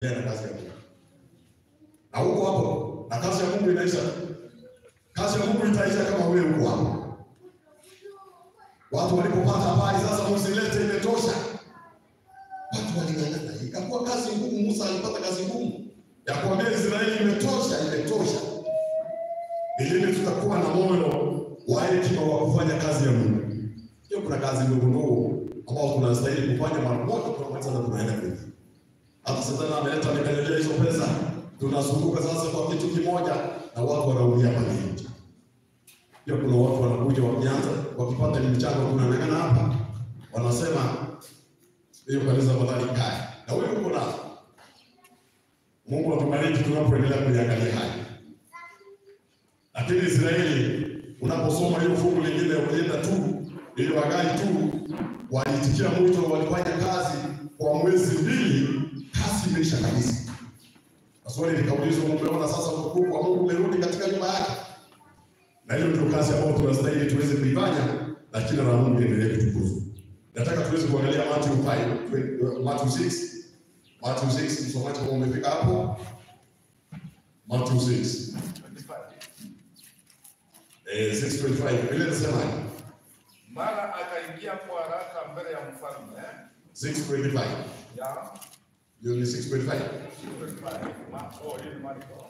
na kazi ya Mungu. Na huko hapo, na kazi ya Mungu inaisha. Kazi ya Mungu itaisha kama wewe uko hapo. Watu walipopata habari sasa msilete imetosha. Watu waling'ang'ana. Ikakuwa kazi ngumu. Musa alipata kazi ngumu ya kuambia Israeli imetosha. Ili tutakuwa na moyo wa hekima wa kufanya kazi ya Mungu. Hiyo kuna kazi ndogo ambao tunastahili kufanya mara moja tunamaliza na tunaenda kwenye. Hata sasa ameleta mikanyagia hizo pesa. Tunazunguka sasa kwa kitu kimoja na watu wanaumia pale nje. Pia kuna watu wanakuja wakianza wakipata ni mchango tunang'ang'ana hapa. Wanasema hiyo kanisa badali kaya. Na wewe uko na Mungu atubariki tunapoendelea kuangalia haya. Lakini Israeli unaposoma hiyo fungu lingine unaenda tu ili wagai tu walitikia mwito, walifanya kazi kwa mwezi 2, kazi imeisha kabisa. Swali likaulizwa, umeona sasa utukufu wa Mungu umerudi katika nyumba yake? Na hiyo ndio kazi ambayo tunastahili tuweze kuifanya, na kila la Mungu liendelee kutukuzwa. Nataka tuweze kuangalia Matthew 6. Matthew 6, msomaji kama umefika hapo. Matthew 6. 6:25. Ile inasemaje? Mara akaingia kwa haraka mbele ya mfalme. 6:25. Ya. Hiyo ni 6:25. 6:25. Hiyo ni Marko.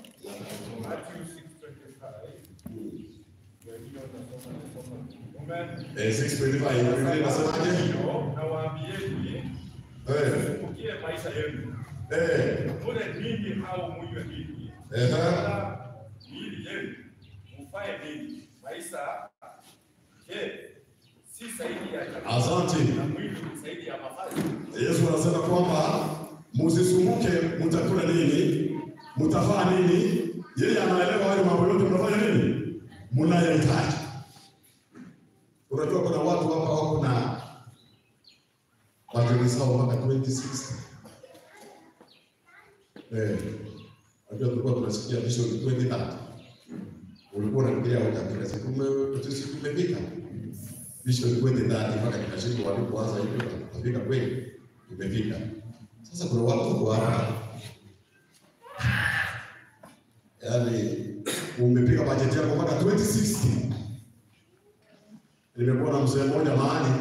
Matthew 6:25. Amen. 6:25. Ile inasemaje? Nawaambieni, msikie maisha yenu. Mule nini au mnywe nini? Miili yenu mfae nini? Maisha si saidi ya chakula. Asante. Na mwili ni saidi ya mavazi. Yesu anasema kwamba msisumbuke mtakula nini, mtafaa nini. Yeye anaelewa hayo mambo yote mnafanya nini? Mnayohitaji. Unajua kuna watu hapa wako na wajeni sawa mpaka 2060. Unajua tulikuwa tunasikia vision 2030. Ulikuwa unafikiria utapiga siku tumefika. Vision 2030 mpaka tunashindwa walipoanza hivyo tutafika kweli. Tumefika. Sasa kuna watu kwa hapa. Yaani umepiga bajeti yako mpaka 2060. Nimekuwa na mzee mmoja mahali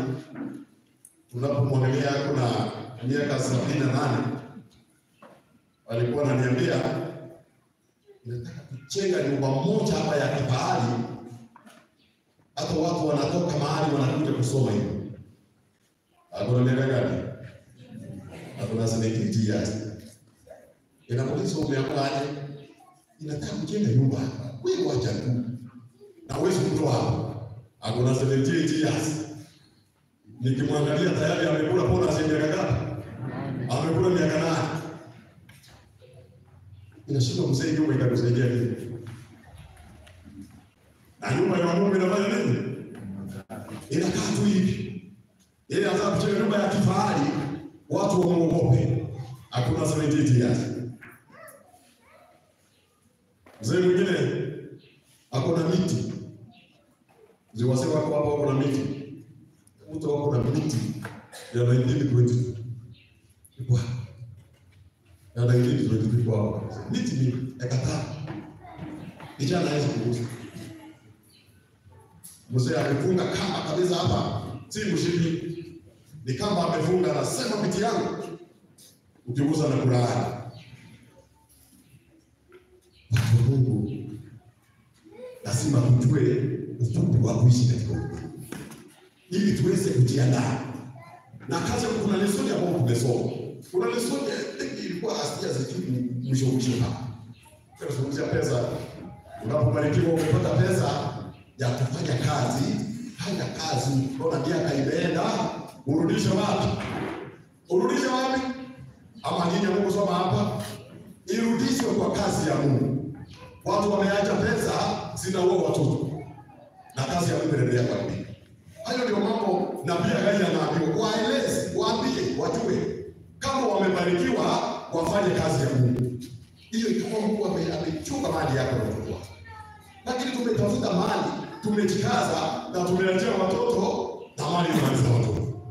tunapomwangalia kuna miaka 78 alikuwa ananiambia nataka kujenga nyumba moja hapa ya kifahari, hata watu wanatoka mahali wanakuja kusoma hiyo. Hakuna miaka gani? Hakuna 70 years. Inamuuliza umeamkaje? Inataka kujenga nyumba hapa. Wewe wacha tu. Na huwezi kutoa hapo. Hakuna 78 years. Nikimwangalia tayari amekula pona miaka ngapi? Amekula miaka 8. Inashindwa mzee nyumba itakusaidia nini? Na nyumba ya Mungu inafanya nini? Inakaa tu hivi. Yeye anataka kujenga nyumba ya kifahari, watu wamuogope. Hakuna 78 years. Mzee mwingine hakuna miti. Mzee wase wako hapo wako na miti. Mtu wako na miti ya 1920. Kwa na 1920 kwa miti ni ekata. Kijana hizo kuhusu. Mzee amefunga kamba kabisa hapa. Si mshipi. Ni kamba amefunga, anasema miti yangu ukigusa na kulaani. Mungu lazima tujue ufupi wa kuishi katika ulimwengu ili tuweze kujiandaa na kazi. Kuna lesoni ambayo tumesoma, kuna lesoni ilikuwa asilia zetu mwisho hapa. Tunazungumzia pesa. Unapobarikiwa umepata pesa ya kufanya kazi, fanya kazi. Unaona miaka imeenda, urudishe wapi? Urudishe wapi? Ama nini Mungu soma hapa? Irudishwe kwa kazi ya Mungu. Watu wameacha pesa zinaua watoto. Na kazi ya Mungu inaendelea kuharibika. Hayo ndio mambo nabii Hagai anaambiwa. Waeleze, waambie, wajue kama wamebarikiwa wafanye kazi ya Mungu. Hiyo itakuwa Mungu amechunga mali yako na watoto wako. Lakini tumetafuta mali, tumejikaza na tumeachia watoto na mali za watoto.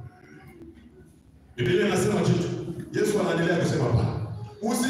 Biblia inasema kitu. Yesu anaendelea kusema hapa. Usi